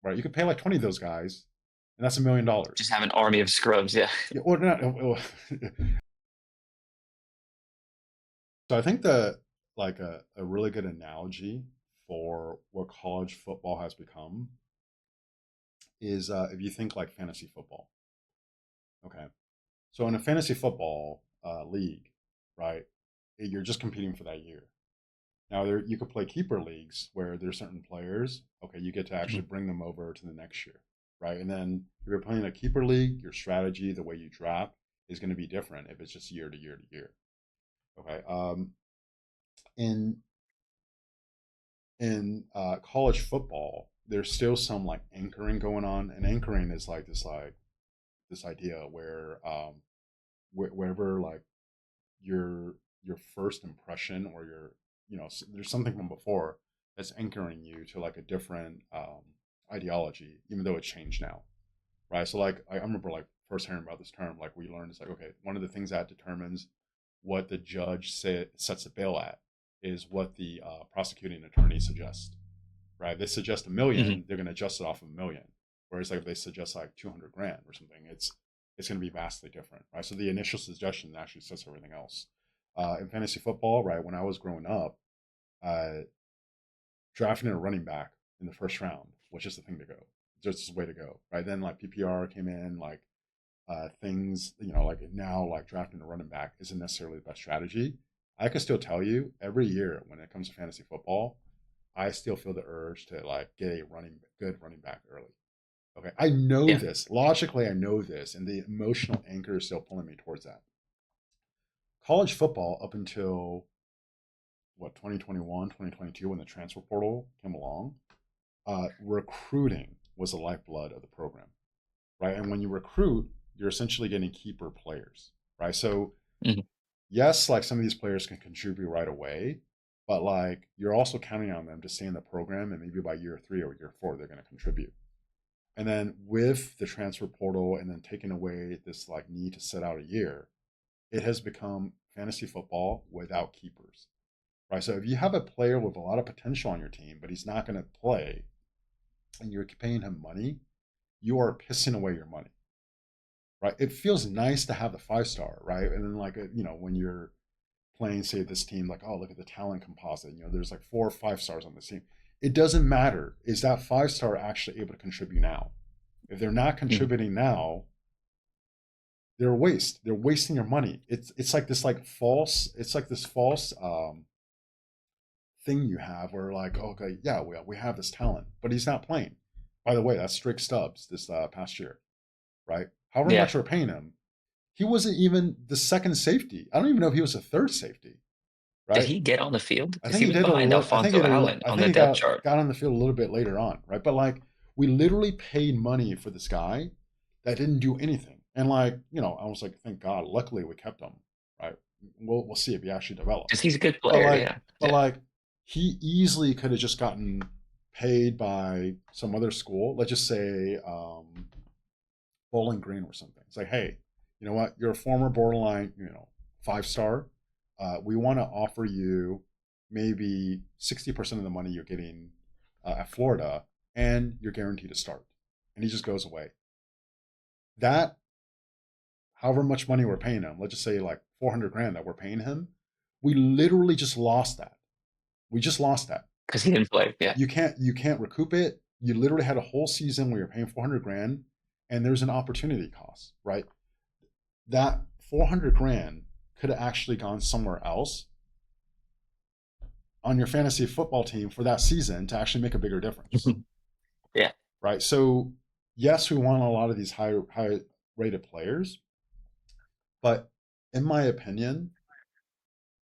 right? You could pay like 20 of those guys, and that's $1 million. Just have an army of scrubs. Yeah. Yeah, or not. So I think that like a really good analogy for what college football has become is if you think like fantasy football. Okay. So in a fantasy football league, right, you're just competing for that year. Now there you could play keeper leagues where there's certain players. Okay, you get to actually Mhm. bring them over to the next year, right? And then if you're playing a keeper league, your strategy, the way you draft, is going to be different if it's just year to year to year. Okay. In college football, there's still some like anchoring going on, and anchoring is like this idea where wherever like your first impression or your there's something from before that's anchoring you to like a different ideology, even though it's changed now, right? So like I remember like first hearing about this term, like we learned it's like okay, one of the things that determines what the judge sets a bail at is what the prosecuting attorney suggests, right? They suggest a Mhm. million, they're going to adjust it off of a million. Whereas like if they suggest like 200 grand or something, it's going to be vastly different, right? So the initial suggestion actually sets everything else. In fantasy football, right, when I was growing up, uh, drafting a running back in the first round was just the thing to go, just the way to go, right? Then like PPR came in, like things, like now like drafting a running back isn't necessarily the best strategy. I can still tell you every year when it comes to fantasy football, I still feel the urge to like get a good running back early. Okay, I know Yeah. this logically. I know this, and the emotional anchor is still pulling me towards that. College football up until what 2021, 2022, when the transfer portal came along, recruiting was the lifeblood of the program, right? And when you recruit, you're essentially getting keeper players, right? So Mhm. yes, like some of these players can contribute right away, but like you're also counting on them to stay in the program, and maybe by year 3 or year 4, they're going to contribute. And then with the transfer portal and then taking away this like need to sit out a year, it has become fantasy football without keepers. Right. So if you have a player with a lot of potential on your team, but he's not going to play and you're paying him money, you are pissing away your money. Right. It feels nice to have the 5 star, right? And then like when you're playing, say this team, like, oh, look at the talent composite. There's like 4 or 5 stars on this team. It doesn't matter. Is that 5 star actually able to contribute now? If they're not Mhm. contributing now, they're a waste. They're wasting your money. It's like this like false. It's like this false thing you have where like okay yeah we have this talent but he's not playing. By the way, that's Strick Stubbs this past year, right? However Yeah. much we're paying him, he wasn't even the second safety. I don't even know if he was a third safety, Did right? he get on the field? I Because think he he was did a behind little. Alfonso Allen I on think the he depth chart. got on the field a little bit later on, right? But like we literally paid money for this guy that didn't do anything, and like I was like, thank God. Luckily, we kept him, right? We'll see if he actually Because develops. he's a good But player. like, Yeah. but Yeah. like, he easily could have just gotten paid by some other school. Let's just say Bowling Green or something. It's like, hey, you know what? You're a former borderline, 5 star. We want to offer you maybe 60% of the money you're getting at Florida, and you're guaranteed to start. And he just goes away. That, however much money we're paying him, let's just say like 400 grand that we're paying him, we literally just lost that. We just lost that. Because he didn't play. Yeah. You can't recoup it. You literally had a whole season where you're paying 400 grand, and there's an opportunity cost, right? That 400 grand could have actually gone somewhere else on your fantasy football team for that season to actually make a bigger difference, Yeah. right? So yes, we want a lot of these high rated players, but in my opinion,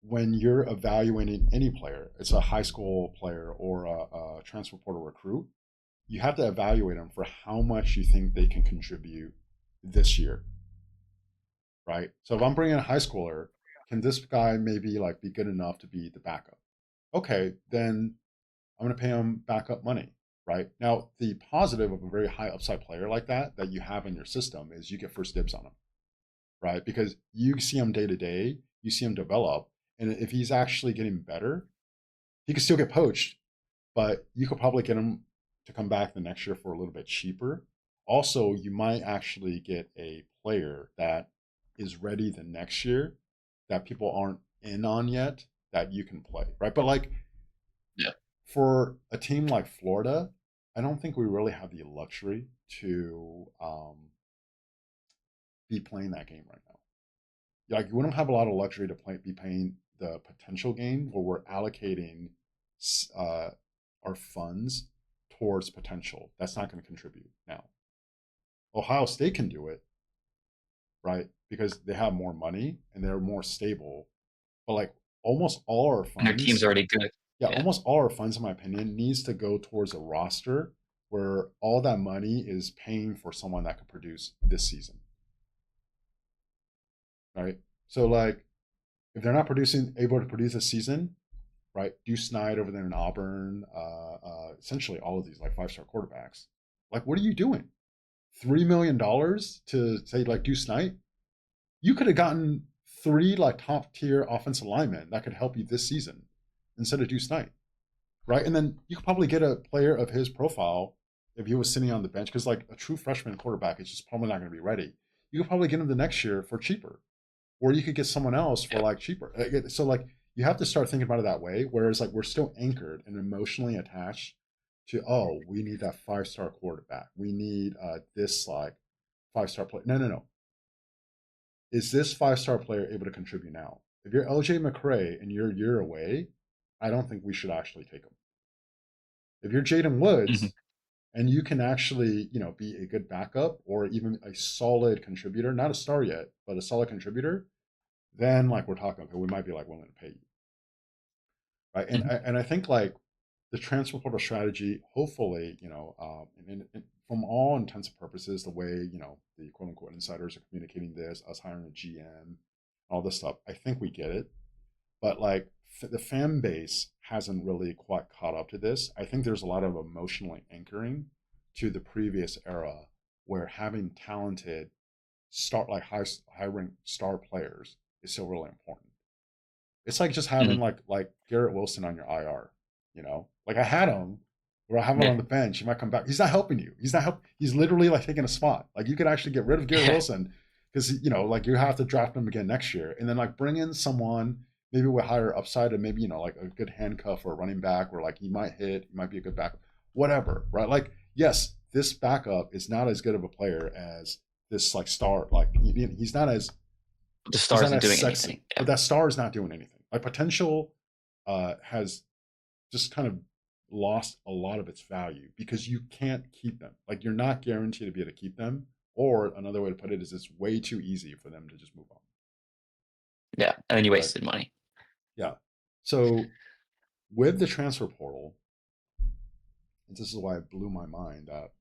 when you're evaluating any player, it's a high school player or a transfer portal recruit, you have to evaluate them for how much you think they can contribute this year, right? So if I'm bringing a high schooler, can this guy maybe like be good enough to be the backup? Okay, then I'm going to pay him backup money, right? Now, the positive of a very high upside player like that you have in your system is you get first dibs on him, right? Because you see him day to day, you see him develop, and if he's actually getting better, he could still get poached, but you could probably get him to come back the next year for a little bit cheaper. Also, you might actually get a player that is ready the next year that people aren't in on yet that you can play, right? But like Yeah. for a team like Florida, I don't think we really have the luxury to be playing that game right now. Like we don't have a lot of luxury to be playing the potential game where we're allocating uh, our funds towards potential. That's not going to contribute now. Ohio State can do it, right? Because they have more money and they're more stable. But like almost all our And their team's funds, already good. yeah, Yeah. almost all our funds, in my opinion, needs to go towards a roster where all that money is paying for someone that could produce this season, right? So like if they're not producing able to produce a season, right? Deuce Snyder over there in Auburn, essentially all of these like 5-star quarterbacks. Like, what are you doing? $3 million to say like Deuce Snyder? You could have gotten three like top tier offensive linemen that could help you this season instead of Deuce Snyder, right? And then you could probably get a player of his profile if he was sitting on the bench because like a true freshman quarterback is just probably not going to be ready. You could probably get him the next year for cheaper, or you could get someone else for Yeah. like cheaper. So like you have to start thinking about it that way. Whereas like we're still anchored and emotionally attached to we need that 5-star quarterback. We need this like 5-star player. No, no, no. Is this 5-star player able to contribute now? If you're LJ McCray and you're a year away, I don't think we should actually take him. If you're Jaden Mhm. Woods and you can actually, be a good backup or even a solid contributor, not a star yet, but a solid contributor, then like we're talking, okay, we might be like willing to pay you, right? And Mhm. I think like the transfer portal strategy, hopefully, from all intents and purposes, the way the quote unquote insiders are communicating this, us hiring a GM, all this stuff, I think we get it. But like the fan base hasn't really quite caught up to this. I think there's a lot of emotional anchoring to the previous era where having talented start like high ranked star players is still really important. It's like just having Mhm. like Garrett Wilson on your IR, Like I had him, or I have him Yeah. on the bench. He might come back. He's not helping you. He's not help. He's literally like taking a spot. Like you could actually get rid of Garrett Yeah. Wilson because like you have to draft him again next year, and then like bring in someone maybe with higher upside and maybe like a good handcuff or a running back where like he might hit, he might be a good back, whatever, right? Like yes, this backup is not as good of a player as this like star. Like he's not as The he's star not isn't as doing anything. sexy, Yeah. but that star is not doing anything. Like potential has just kind of lost a lot of its value because you can't keep them. Like you're not guaranteed to be able to keep them. Or another way to put it is it's way too easy for them to just move on. Yeah. And then you Right. wasted money. Yeah. So with the transfer portal, and this is why it blew my mind that,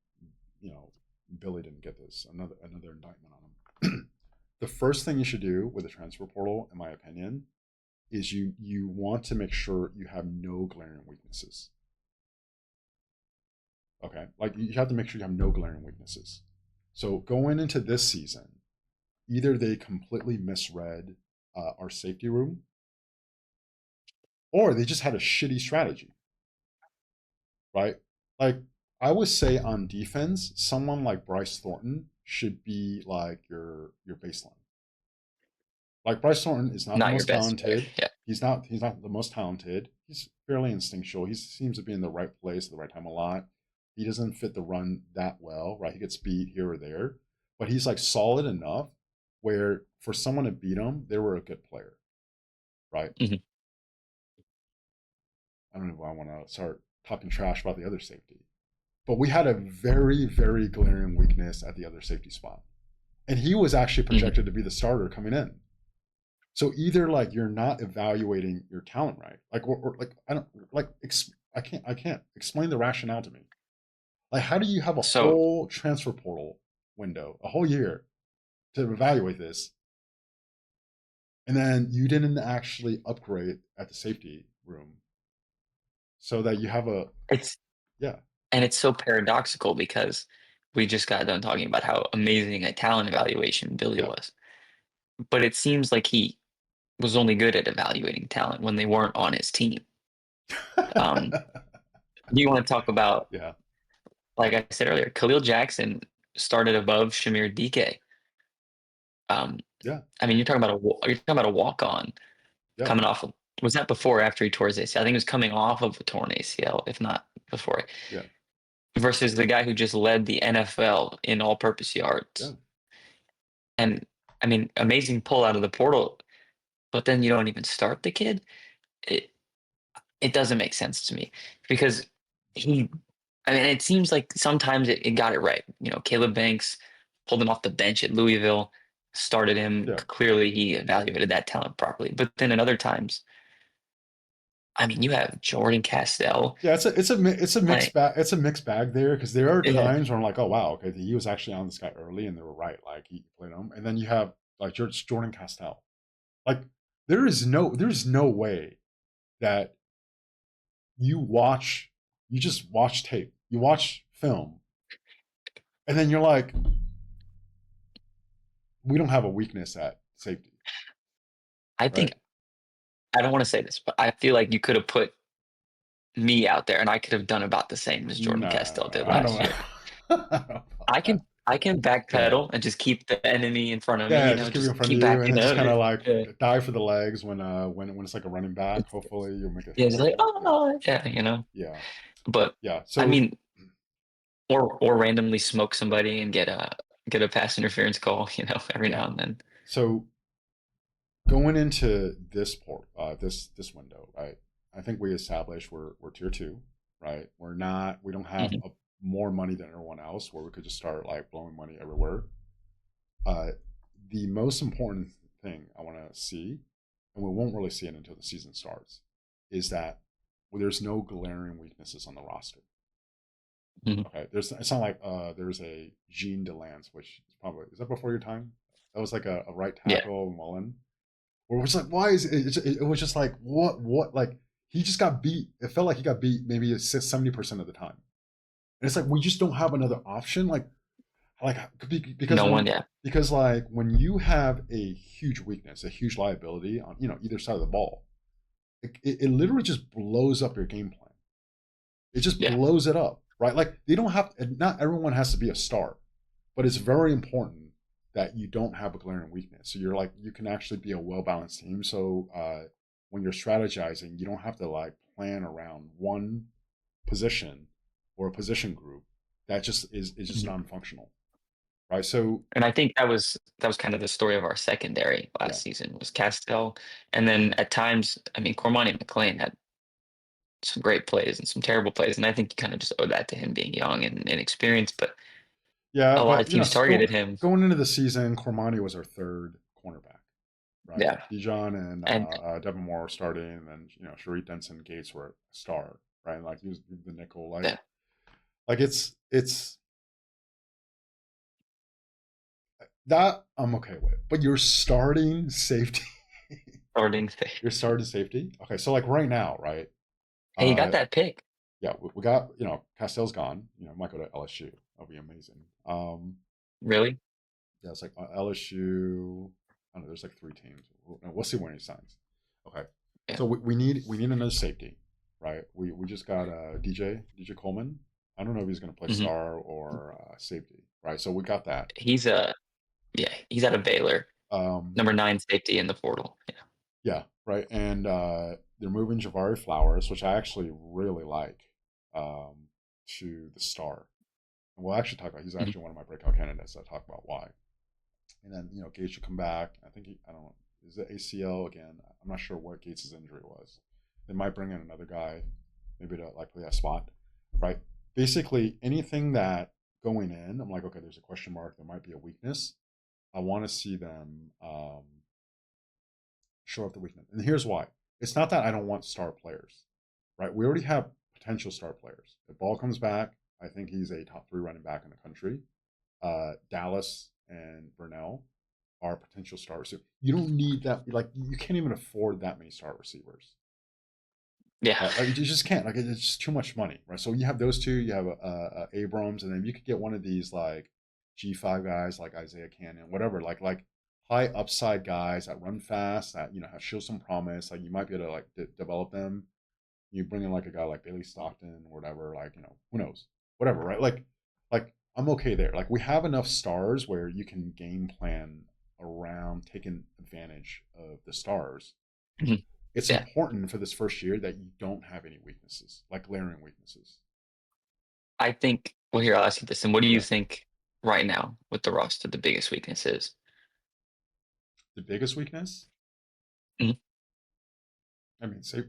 you know, Billy didn't get this. Another indictment on him. The first thing you should do with the transfer portal, in my opinion, is you want to make sure you have no glaring weaknesses. Okay, like you have to make sure you have no glaring weaknesses. So going into this season, either they completely misread our safety room, or they just had a shitty strategy, right? Like I would say on defense, someone like Bryce Thornton should be like your baseline. Like Bryce Thornton is not the Not your most best player. talented. Yeah. He's not the most talented. He's fairly instinctual. He seems to be in the right place at the right time a lot. He doesn't fit the run that well, right? He gets beat here or there, but he's like solid enough where for someone to beat him, they were a good player, right? Mhm. I don't know if I want to start talking trash about the other safety, but we had a very, very glaring weakness at the other safety spot, and he was actually Mhm. projected to be the starter coming in. So either like you're not evaluating your talent right, like or like I don't like I can't explain the rationale to me. Like how do you have a So whole transfer portal window, a whole year to evaluate this, and then you didn't actually upgrade at the safety room so that you have a it's yeah and it's so paradoxical because we just got done talking about how amazing a talent evaluation Billy yeah. was. But it seems like he was only good at evaluating talent when they weren't on his team. Um, do you want to talk about Yeah. like I said earlier, Khalil Jackson started above Shamir DK. Um, Yeah, I mean, you're talking about a walk on yeah, coming off of, was that before or after he tore his ACL? I think it was coming off of a torn ACL, if not before, yeah, versus the guy who just led the NFL in all-purpose yeah. yards. And I mean, amazing pull out of the portal, but then you don't even start the kid. It it doesn't make sense to me because he, I mean, it seems like sometimes it got it right. You know, Caleb Banks pulled him off the bench at Louisville, started him. Yeah. Clearly, he evaluated that talent properly. But then at other times, I mean, you have Jordan Castell. Yeah, it's a mixed Like, bag. It's a mixed bag there because there are yeah, times where I'm like, oh wow, okay, he was actually on this guy early, and they were right. Like he played him, and then you have like Jordan Castell. Like there's no way that you you just watch tape, you watch film, and then you're like, we don't have a weakness at safety, I right? think I don't want to say this, but I feel like you could have put me out there, and I could have done about the same as Jordan Castell No, did I don't last know. year. I don't know about I that. can I can Yeah. backpedal and just keep the enemy in front of me. Yeah, You just know, keep it in just front of keep you, and backing then just up. kind of like Yeah. dive for the legs when it's like a running back. It's, Hopefully, you'll make a yeah, just catch. like, Yeah, oh, yeah, you know. yeah, But yeah. I So mean, or randomly smoke somebody and get a pass interference call, you know, every yeah, now and then. so going into this window, right? I think we established we're tier two, right? We don't have Mhm. more money than everyone else where we could just start like blowing money everywhere. Uh, the most important thing I want to see, and we won't really see it until the season starts, is that there's no glaring weaknesses on the roster. Mhm. Okay, it's not like there's a Gene Delance, which is probably is that before your time? That was like a right Yeah, tackle Mullen. Or it was like, why is it was just like what like he just got beat. It felt like he got beat maybe 70% of the time. And it's like we just don't have another option. Like because no one. when Yeah, because like when you have a huge weakness, a huge liability on either side of the ball, it literally just blows up your game plan. It just yeah, blows it up, right? Like they don't have not everyone has to be a star, but it's very important that you don't have a glaring weakness. So you're like you can actually be a well balanced team. So when you're strategizing, you don't have to like plan around one position or a position group that just is just Mhm. non-functional, right? So And I think that was kind of the story of our secondary yeah, last season was Castell, and then at times, I mean, Cormani McLean had some great plays and some terrible plays, and I think you kind of just owe that to him being young and inexperienced. But yeah, a lot of but teams targeted him. going into the season, Cormani was our third cornerback, right? Yeah, Dijon and and Devin Moore were starting, and then Sharif Denson Gates were a star, right? Like he was the nickel, yeah, like it's that I'm okay with. But you're starting safety, starting. you're starting safety. Okay, so like right now, right? Hey, he got Uh, that pick. yeah, we got Castell's gone. Might go to LSU. That'll be amazing. Really? Yeah, it's like LSU. I don't know. There's like three teams. We'll see when he signs. Okay, Yeah. so we need another safety, right? We just got DJ Coleman. I don't know if he's going to play Hmm. star or safety, right? So we got that. He's a Yeah. He's out of Baylor, Um, number 9 safety in the portal. Yeah. yeah, right. And they're moving Javari Flowers, which I actually really like, um, to the star. And we'll actually talk about. He's Mhm. actually one of my breakout candidates. I'll talk about why. And then Gates should come back. I think I don't know. Is it ACL again? I'm not sure what Gates' injury was. They might bring in another guy, maybe to like play that spot, right? Basically, anything that going in, I'm like, okay, there's a question mark. There might be a weakness. I want to see them show up the weakness. And here's why. It's not that I don't want star players, right? We already have potential star players. If Ball comes back, I think he's a top three running back in the country. Dallas and Burnell are potential star receivers. You don't need that. Like you can't even afford that many star receivers. Yeah. Right? Like you just can't. Like it's just too much money, right? So you have those two. You have Abrams, and then you could get one of these like G5 guys like Isaiah Cannon, whatever. Like high upside guys that run fast, that have show some promise. Like you might be able to like develop them. You bring in like a guy like Bailey Stockton or whatever. Like who knows? whatever, right? Like I'm okay there. Like we have enough stars where you can game plan around taking advantage of the stars. Mhm. It's Yeah, important for this first year that you don't have any weaknesses, like glaring weaknesses. I think. Well, here I'll ask you this: and what do you Yeah. think right now with the roster the biggest weakness is? The biggest weakness, Mhm. I mean, say,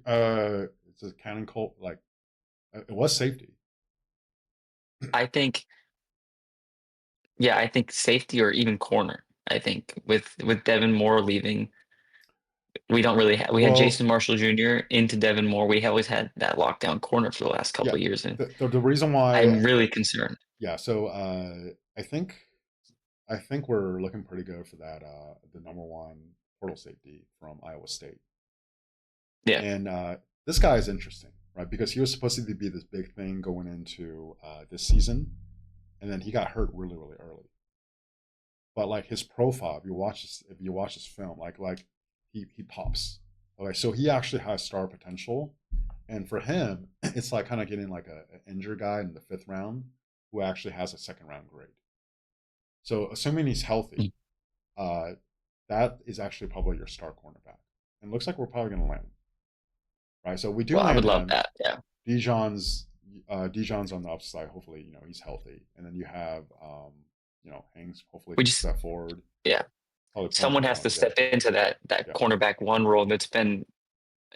it's a cannon colt. Like it was safety. I think, yeah, I think safety or even corner. I think with Devin Moore leaving, we don't really have. We had Well, Jason Marshall Jr. into Devin Moore. We always had that lockdown corner for the last yeah. couple of years, and The reason why, I'm really concerned. yeah. So I think we're looking pretty good for that. The number one portal safety from Iowa State, Yeah. and this guy is interesting, right? Because he was supposed to be this big thing going into this season, and then he got hurt really, really early. But like his profile, if you watch this film, like he pops. Okay, so he actually has star potential, and for him, it's like kind of getting like an injured guy in the fifth round who actually has a second round grade. So assuming he's Mm. healthy, uh, that is actually probably your star cornerback, and it looks like we're probably going to land him, right? So we do Well, I would land love him. that. Yeah. Dijon's Dijon's on the upside. Hopefully, he's healthy, and then you have Hanks hopefully We can just, step forward. yeah. Probably Plum Someone has to Jones, yeah, step into that yeah. cornerback one role that's been,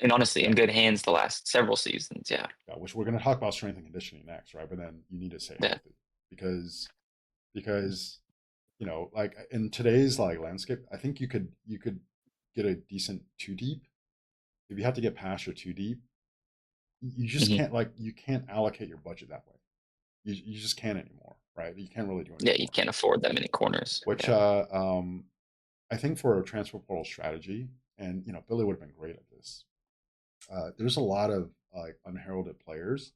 and honestly, Yeah, in good hands the last several seasons. Yeah. yeah. Which we're going to talk about strength and conditioning next, right? But then you need to stay Yeah. healthy because because like in today's like landscape, I think you could get a decent two deep. If you have to get past your two deep, you just Hmm. can't like you can't allocate your budget that way. You just can't anymore, right? You can't really do Yeah. You anymore. can't afford that many corners. Which Yeah. I think for a transfer portal strategy, and Billy would have been great at this. There's a lot of like unheralded players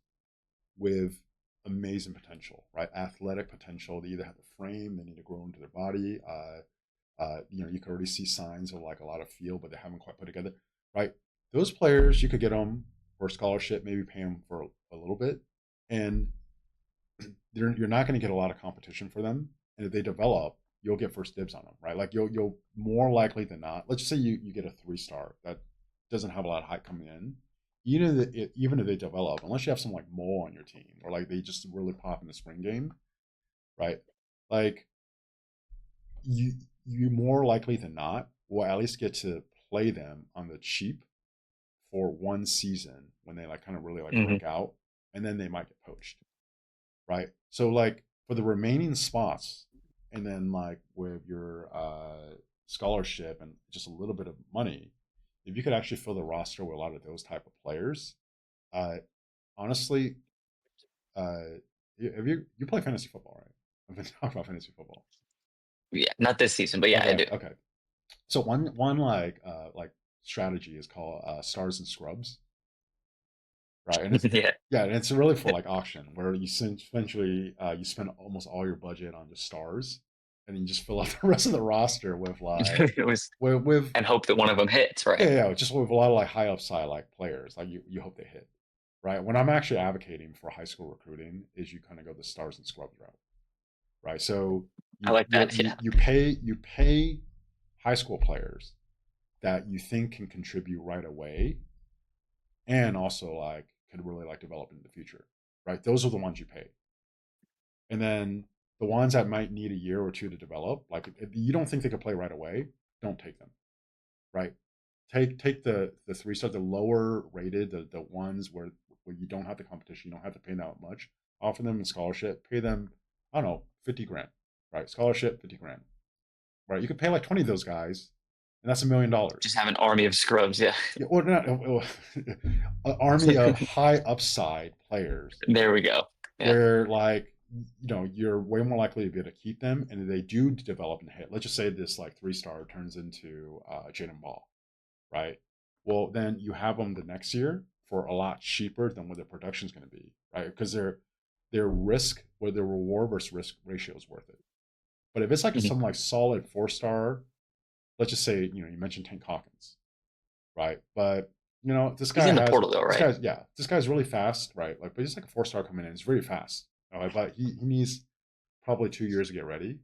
with amazing potential, right? Athletic potential. They either have the frame, they need to grow into their body. You can already see signs of like a lot of feel, but they haven't quite put together, right? Those players, you could get them for a scholarship, maybe pay them for a little bit, and you're not going to get a lot of competition for them. And if they develop, you'll get first dibs on them, right? Like you'll more likely than not. Let's just say you get a 3-star that doesn't have a lot of hype coming in. Even if they develop, unless you have some like mole on your team or like they just really pop in the spring game, right? Like you you more likely than not will at least get to play them on the cheap for one season when they like kind of really like Hmm. break out, and then they might get poached, right? So like for the remaining spots, and then like with your scholarship and just a little bit of money, if you could actually fill the roster with a lot of those type of players, uh, honestly, uh, have you play fantasy football, right? I've been talking about fantasy football. Yeah. Not this season, but yeah, I Okay, do. okay. So one like strategy is called stars and scrubs, right? And it's Yeah. yeah, and it's really for like auction where you essentially you spend almost all your budget on just stars, and you just fill out the rest of the roster with like It was, with and hope that one of them hits. yeah, Right. yeah, just with a lot of like high upside like players. Like you hope they hit, right? When I'm actually advocating for high school recruiting, is you kind of go the stars and scrubs route, right? So I you like you that. you Yeah. you pay high school players that you think can contribute right away and also like could really like develop in the future, right? Those are the ones you pay, and then the ones that might need a year or two to develop, like if you don't think they could play right away, don't take them, right? Take the 3-star, the lower rated, the ones where you don't have the competition, you don't have to pay that much. Offer them a scholarship, pay them, I don't know, 50 grand, right? Scholarship, 50 grand, right? You could pay like 20 of those guys, and that's $1 million. Just have an army of scrubs. Yeah. Yeah, or not an army of high upside players There we go. Yeah. where like you're way more likely to be able to keep them, and if they do develop and hit, let's just say this like 3-star turns into Jaden Ball, right? Well, then you have them the next year for a lot cheaper than what their production is going to be, right? Because their risk or their reward versus risk ratio is worth it. But if it's like Mhm. some like solid 4-star, let's just say you mentioned Tank Hawkins, right? But He's in the portal though, this right? guy's yeah, this guy's really fast, right? Like, but he's like a 4-star coming in. He's really fast. But he needs probably 2 years to get ready.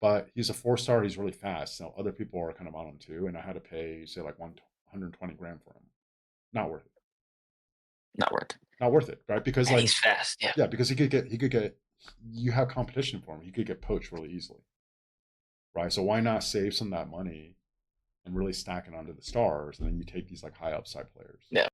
But he's a 4 star. He's really fast. So other people are kind of on him too. And I had to pay, say, like 120 grand for him. Not worth it. Not worth it. Not worth it, right? Because And like, he's fast. Yeah. yeah, because he could get, you have competition for him. He could get poached really easily, right? So why not save some of that money and really stack it onto the stars, and then you take these like high upside players. Yeah.